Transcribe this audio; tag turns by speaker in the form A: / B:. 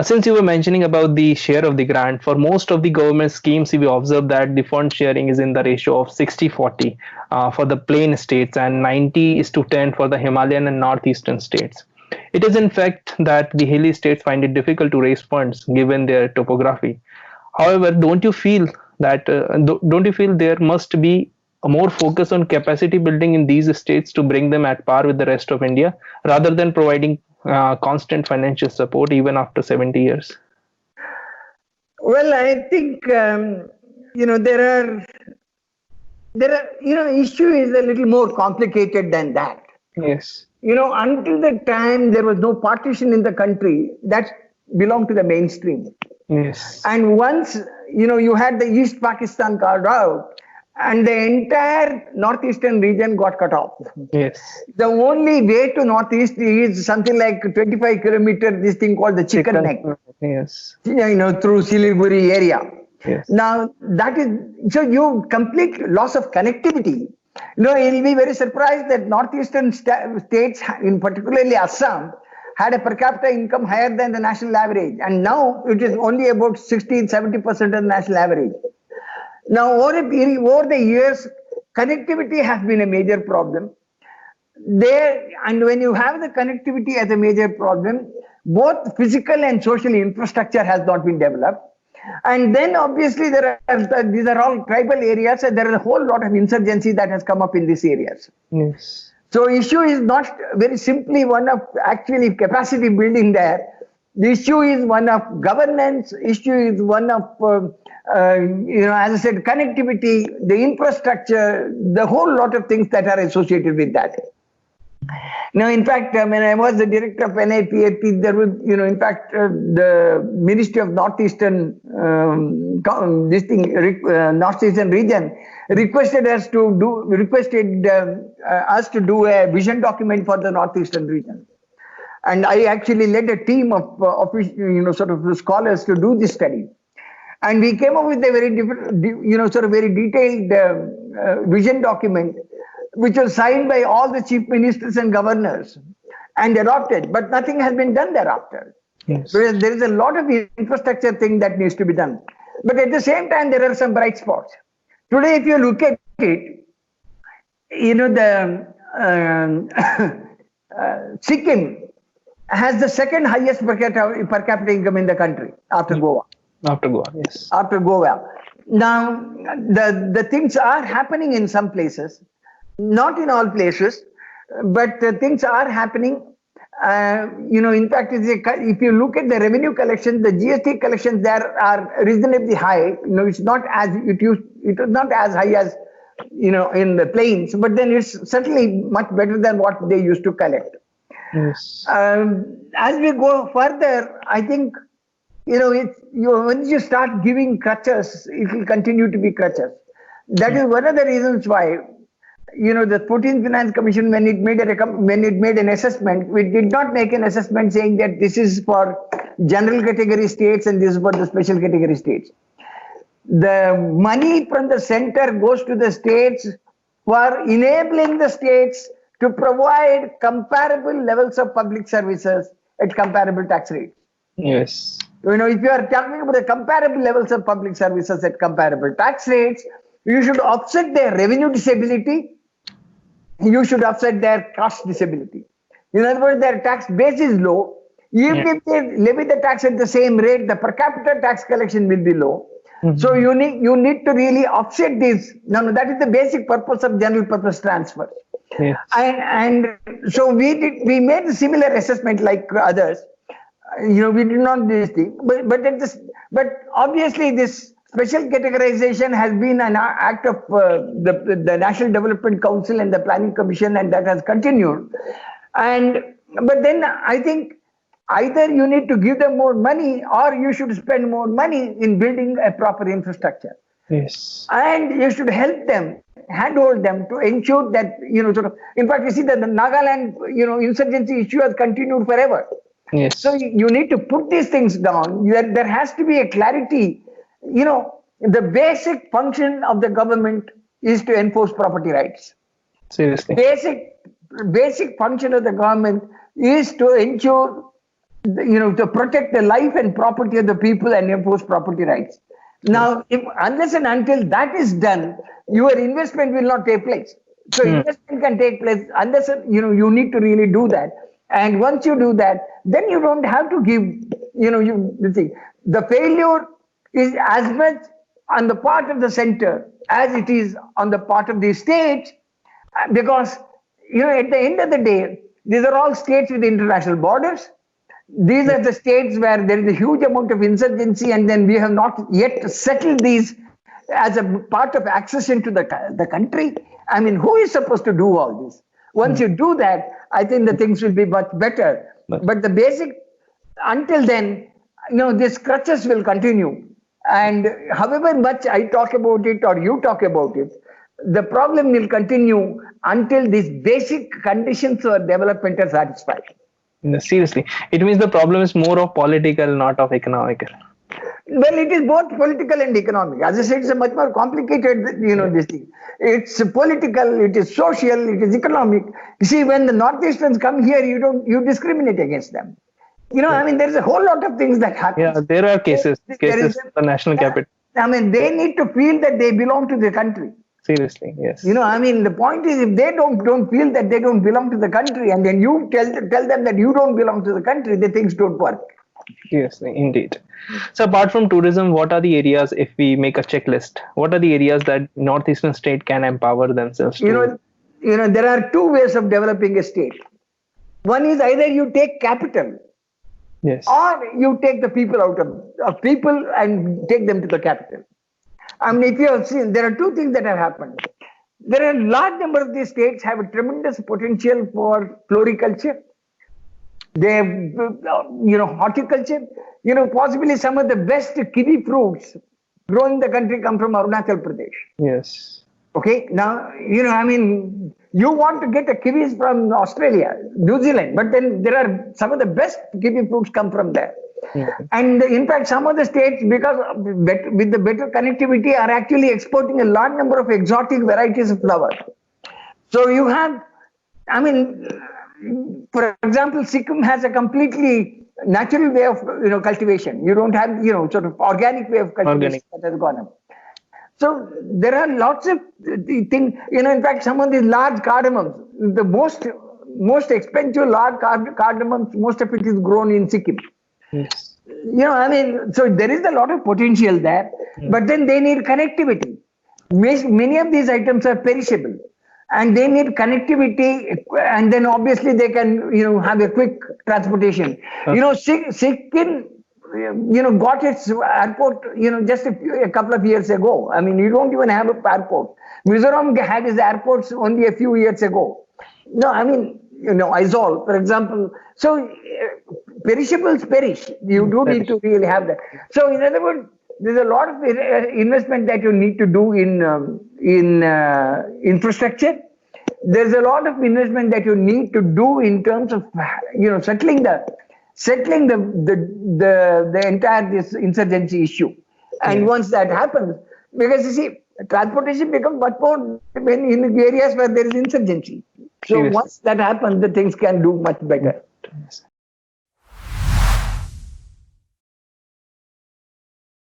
A: Since you were mentioning about the share of the grant, for most of the government schemes, we observe that the fund sharing is in the ratio of 60-40 for the plain states and 90:10 for the Himalayan and northeastern states. It is in fact that the hilly states find it difficult to raise funds given their topography. However, don't you feel there must be a more focus on capacity building in these states to bring them at par with the rest of India, rather than providing constant financial support even after 70 years?
B: Well, I think issue is a little more complicated than that.
A: Yes.
B: Until the time there was no partition in the country, that belonged to the mainstream.
A: Yes.
B: And once, you had the East Pakistan carved out, and the entire northeastern region got cut off.
A: Yes.
B: The only way to northeast is something like 25 kilometers, this thing called the chicken neck.
A: Yes.
B: Through Siliguri area.
A: Yes.
B: Now, that is, so you complete loss of connectivity. You'll be very surprised that northeastern states, in particularly Assam, had a per capita income higher than the national average. And now it is only about 60-70% of the national average. Now, over the years, connectivity has been a major problem. And when you have the connectivity as a major problem, both physical and social infrastructure has not been developed. And then obviously these are all tribal areas, and there is a whole lot of insurgency that has come up in these areas.
A: Yes.
B: So issue is not very simply one of actually capacity building there. The issue is one of governance. Issue is one of, as I said, connectivity, the infrastructure, the whole lot of things that are associated with that. Now, in fact, when I was the director of NIPAP, there was, in fact, the Ministry of Northeastern Northeastern region requested us to do a vision document for the Northeastern region. And I actually led a team of scholars to do this study. And we came up with a very very detailed vision document, which was signed by all the chief ministers and governors and adopted, but nothing has been done thereafter.
A: Yes.
B: Whereas there is a lot of infrastructure thing that needs to be done. But at the same time, there are some bright spots. Today, if you look at it, Sikkim has the second highest per capita income in the country after Goa.
A: After Goa, yes.
B: After Goa. Now, the things are happening in some places. Not in all places, but things are happening. In fact, if you look at the revenue collections, the GST collections there are reasonably high. It's not as it was not as high as in the plains, but then it's certainly much better than what they used to collect.
A: Yes.
B: As we go further, I think once you start giving crutches, it will continue to be crutches. That is one of the reasons why. The 14th Finance Commission, when it made an assessment, we did not make an assessment saying that this is for general category states and this is for the special category states. The money from the center goes to the states for enabling the states to provide comparable levels of public services at comparable tax rates.
A: Yes.
B: If you are talking about the comparable levels of public services at comparable tax rates, you should offset their revenue disability. You should offset their cost disability. In other words, their tax base is low. Even if they levy the tax at the same rate, the per capita tax collection will be low. Mm-hmm. So you need to really offset this. No, that is the basic purpose of general purpose transfer.
A: Yes.
B: And so we made a similar assessment like others. We did not do this thing, but obviously this special categorization has been an act of the National Development Council and the Planning Commission, and that has continued. But then I think either you need to give them more money or you should spend more money in building a proper infrastructure.
A: Yes.
B: And you should help them, handhold them to ensure that, in fact, you see that the Nagaland, insurgency issue has continued forever.
A: Yes.
B: So you need to put these things down. There has to be a clarity. The basic function of the government is to enforce property rights.
A: Seriously.
B: Basic function of the government is to ensure to protect the life and property of the people and impose property rights. Now, if unless and until that is done, your investment will not take place. So
A: Hmm.
B: investment can take place unless you need to really do that. And once you do that, then you don't have to give. You see, the failure is as much on the part of the center as it is on the part of the states, because at the end of the day, these are all states with international borders. These are the states where there is a huge amount of insurgency, and then we have not yet settled these as a part of accession to the country. I mean, who is supposed to do all this? Once you do that, I think the things will be much better. But the basic, until then, these crutches will continue. And however much I talk about it or you talk about it, the problem will continue until these basic conditions for development are satisfied.
A: No, seriously, it means the problem is more of political, not of economical.
B: Well, it is both political and economic. As I said, it's a much more complicated, this thing. It's political, it is social, it is economic. You see, when the Northeasterns come here, you discriminate against them. I mean, there's a whole lot of things that happen.
A: Yeah, there are cases in the national capital.
B: I mean, they need to feel that they belong to the country.
A: Seriously, yes.
B: I mean, the point is, if they don't feel that they don't belong to the country, and then you tell them that you don't belong to the country, the things don't work.
A: Yes, indeed. So apart from tourism, what are the areas, if we make a checklist, what are the areas that Northeastern state can empower themselves to?
B: There are two ways of developing a state. One is either you take capital,
A: Yes.
B: or you take the people out of people and take them to the capital. I mean, if you have seen, there are two things that have happened. There are a large number of these states have a tremendous potential for floriculture. They have, horticulture. Possibly some of the best kiwi fruits grown in the country come from Arunachal Pradesh.
A: Yes.
B: Okay, now, I mean, you want to get the kiwis from Australia, New Zealand, but then there are some of the best kiwi fruits come from there.
A: Mm-hmm.
B: And in fact, some of the states, because with the better connectivity, are actually exporting a large number of exotic varieties of flowers. So you have, I mean, for example, Sikkim has a completely natural way of cultivation. You don't have sort of organic way of cultivation that has gone up. So there are lots of things. In fact, some of these large cardamoms, the most expensive large cardamoms, most of it is grown in Sikkim.
A: Yes.
B: I mean, so there is a lot of potential there, but then they need connectivity. Many of these items are perishable, and they need connectivity, and then obviously they can, have a quick transportation. Sikkim, got its airport, just a couple of years ago. I mean, you don't even have an airport. Mizoram had its airports only a few years ago. No, I mean, Aizawl, for example. So perishables perish. You do need to really have that. So in other words, there's a lot of investment that you need to do in infrastructure. There's a lot of investment that you need to do in terms of settling the entire this insurgency issue. And once that happens, because you see, transportation becomes much more in areas where there is insurgency. So once that happens, the things can do much better.